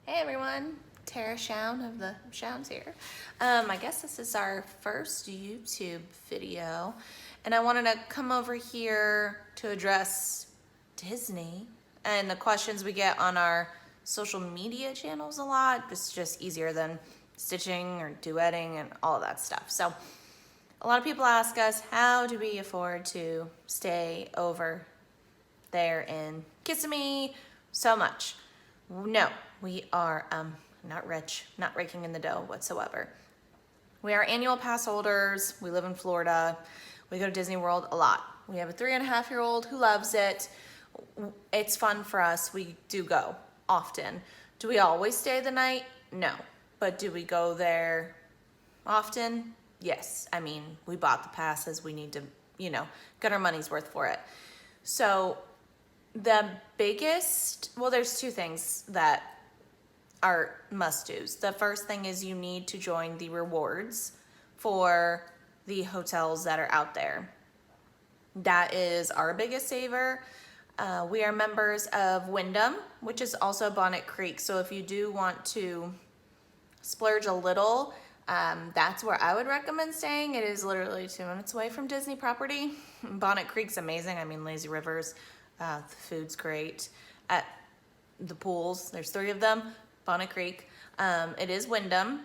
Hey everyone, Tara Shown of the Showns here. I guess this is our first YouTube video, and I wanted to come over here to address Disney and the questions we get on our social media channels a lot. It's just easier than stitching or duetting and all of that stuff. So a lot of people ask us, how do we afford to stay over there in Kissimmee so much? No, we are not rich, not raking in the dough whatsoever. We are annual pass holders. We live in Florida. We go to Disney World a lot. We have a 3.5-year-old who loves it. It's fun for us. We do go often. Do we always stay the night? No. But do we go there often? Yes. I mean, we bought the passes. We need to, get our money's worth for it. So the biggest, well, there's two things that are must-dos. The first thing is you need to join the rewards for the hotels that are out there. That is our biggest saver. We are members of Wyndham, which is also Bonnet Creek. So if you do want to splurge a little, that's where I would recommend staying. It is literally 2 minutes away from Disney property. Bonnet Creek's amazing. I mean, lazy rivers. The food's great. At the pools, there's 3 of them. Bonnet Creek. It is Wyndham.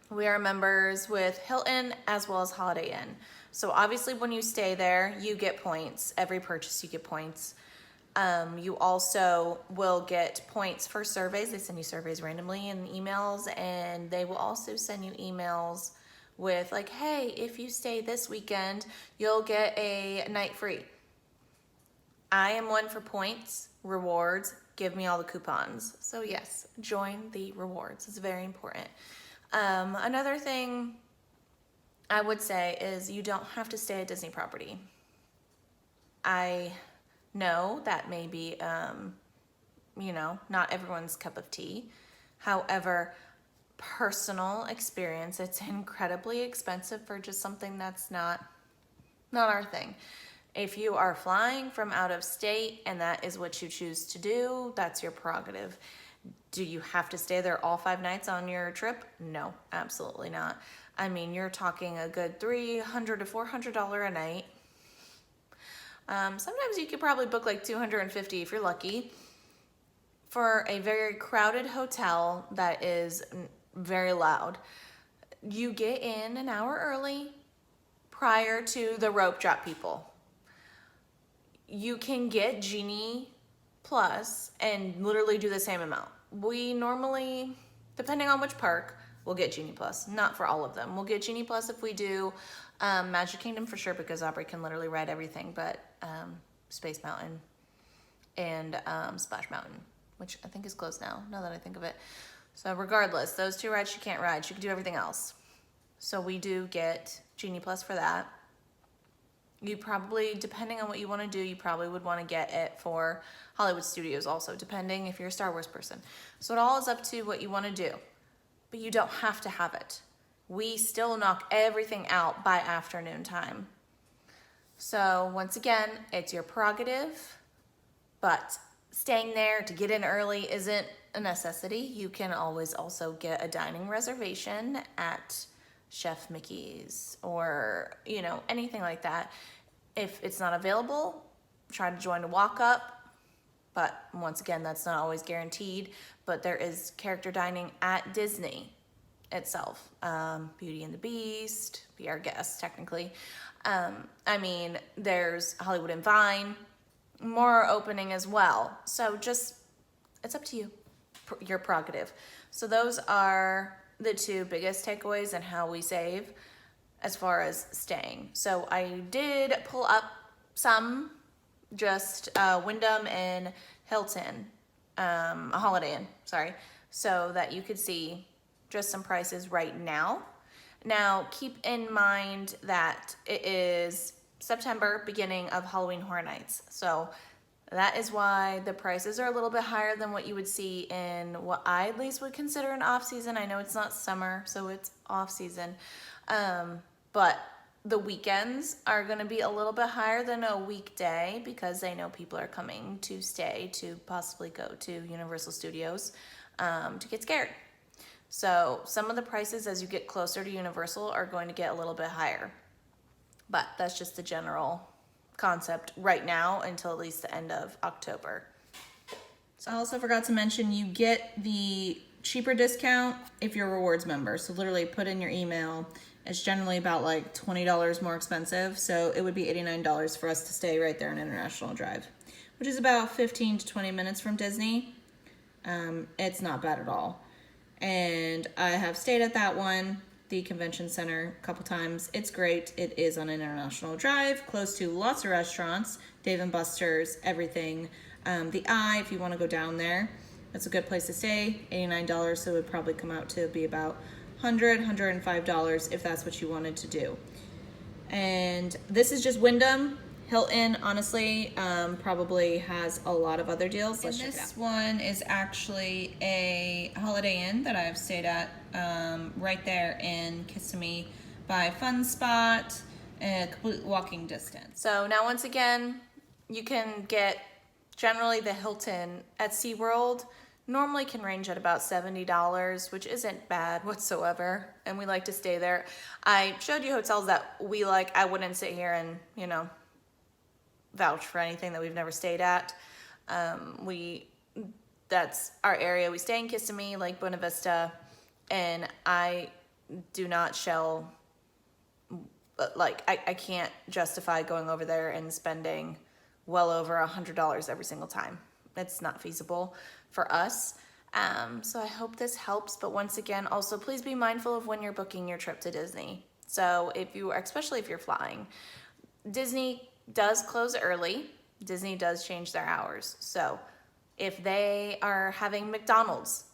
We are members with Hilton as well as Holiday Inn. So obviously when you stay there, you get points. Every purchase you get points. You also will get points for surveys. They send you surveys randomly in emails, and they will also send you emails with like, hey, if you stay this weekend, you'll get a night free. I am one for points, rewards, give me all the coupons. So yes, join the rewards. It's very important. Another thing I would say is you don't have to stay at Disney property. I know that may be, not everyone's cup of tea. However, personal experience, it's incredibly expensive for just something that's not our thing. If you are flying from out of state and that is what you choose to do, that's your prerogative. Do you have to stay there all 5 nights on your trip? No, absolutely not. I mean, you're talking a good $300 to $400 a night. Sometimes you could probably book like $250 if you're lucky for a very crowded hotel that is very loud. You get in an hour early prior to the rope drop people. You can get Genie Plus and literally do the same amount. We normally, depending on which park, we'll get Genie Plus. Not for all of them. We'll get Genie Plus if we do Magic Kingdom for sure, because Aubrey can literally ride everything but Space Mountain and Splash Mountain, which I think is closed now that I think of it. So regardless, those 2 rides she can't ride. She can do everything else. So we do get Genie Plus for that. You probably, depending on what you want to do, you probably would want to get it for Hollywood Studios also, depending if you're a Star Wars person. So it all is up to what you want to do, but you don't have to have it. We still knock everything out by afternoon time. So once again, it's your prerogative, but staying there to get in early isn't a necessity. You can always also get a dining reservation at Chef Mickey's or, anything like that. If it's not available, try to join a walk-up. But once again, that's not always guaranteed. But there is character dining at Disney itself. Beauty and the Beast, be our guest, technically. There's Hollywood and Vine, more opening as well. So just, it's up to you, your prerogative. So those are the 2 biggest takeaways and how we save as far as staying. So I did pull up some, just Wyndham and Hilton, Holiday Inn, sorry, so that you could see just some prices right now. Now, keep in mind that it is September, beginning of Halloween Horror Nights. So that is why the prices are a little bit higher than what you would see in what I at least would consider an off-season. I know it's not summer, so it's off-season. But the weekends are going to be a little bit higher than a weekday because I know people are coming to stay to possibly go to Universal Studios. to get scared. So some of the prices as you get closer to Universal are going to get a little bit higher. But that's just the general concept right now until at least the end of October. So I also forgot to mention you get the cheaper discount if you're a rewards member. So literally put in your email. It's generally about like $20 more expensive. So it would be $89 for us to stay right there on International Drive, which is about 15 to 20 minutes from Disney. It's not bad at all. And I have stayed at that one, the convention center, a couple times. It's great. It is on International Drive, close to lots of restaurants, Dave & Buster's, everything. The Eye, if you want to go down there, that's a good place to stay. $89, so it would probably come out to be about $100, $105 if that's what you wanted to do. And this is just Wyndham. Hilton, honestly, probably has a lot of other deals. Let's check it out. This one is actually a Holiday Inn that I've stayed at right there in Kissimmee by Fun Spot, a complete walking distance. So now once again, you can get generally the Hilton at SeaWorld normally can range at about $70, which isn't bad whatsoever, and we like to stay there. I showed you hotels that we like. I wouldn't sit here and, you know, vouch for anything that we've never stayed at. That's our area. We stay in Kissimmee, Lake Buena Vista, and I do not shell, like, I can't justify going over there and spending well over $100 every single time. It's not feasible for us. So I hope this helps, but once again, also please be mindful of when you're booking your trip to Disney. So especially if you're flying, Disney does close early. Disney does change their hours. So if they are having McDonald's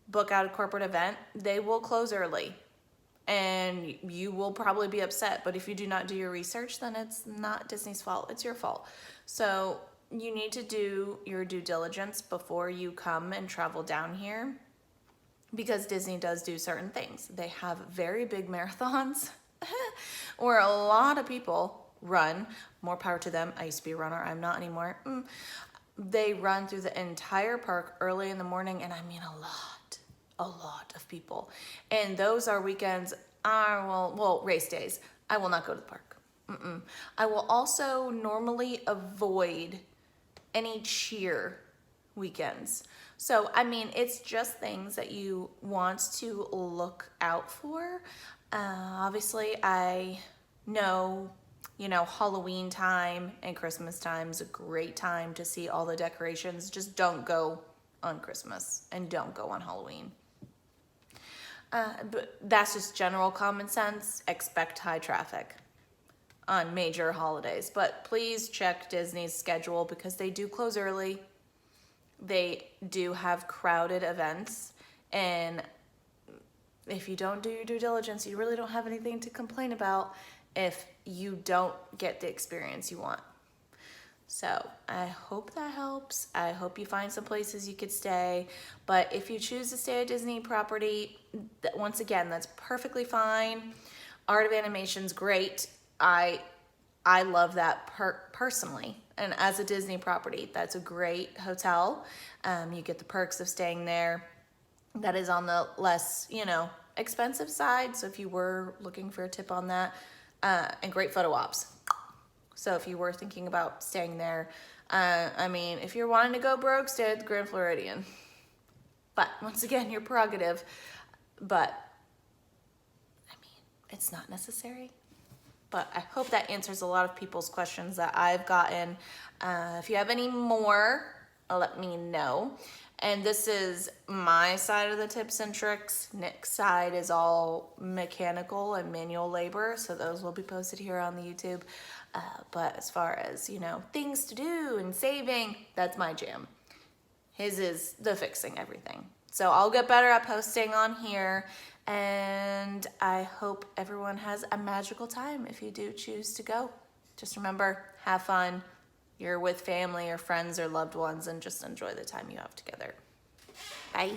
book out a corporate event, they will close early and you will probably be upset. But if you do not do your research, then it's not Disney's fault, it's your fault. So you need to do your due diligence before you come and travel down here, because Disney does do certain things. They have very big marathons where a lot of people run. More power to them. I used to be a runner. I'm not anymore. They run through the entire park early in the morning, and I mean a lot of people. And those are weekends. Race days. I will not go to the park. I will also normally avoid any cheer weekends. So, I mean, it's just things that you want to look out for. Obviously, I know, you know, Halloween time and Christmas time is a great time to see all the decorations. Just don't go on Christmas and don't go on Halloween. But that's just general common sense. Expect high traffic on major holidays. But please check Disney's schedule because they do close early. They do have crowded events. And if you don't do your due diligence, you really don't have anything to complain about if you don't get the experience you want. So I hope that helps. I hope you find some places you could stay. But if you choose to stay at Disney property, once again, that's perfectly fine. Art of Animation's great. I love that personally. And as a Disney property, that's a great hotel. You get the perks of staying there. That is on the less, expensive side. So if you were looking for a tip on that, and great photo ops. So if you were thinking about staying there, if you're wanting to go broke, stay at the Grand Floridian. But once again, your prerogative. But it's not necessary. But I hope that answers a lot of people's questions that I've gotten. If you have any more, let me know. And this is my side of the tips and tricks. Nick's side is all mechanical and manual labor, so those will be posted here on the YouTube. But as far as, things to do and saving, that's my jam. His is the fixing everything. So I'll get better at posting on here, and I hope everyone has a magical time if you do choose to go. Just remember, have fun. You're with family or friends or loved ones, and just enjoy the time you have together. Bye.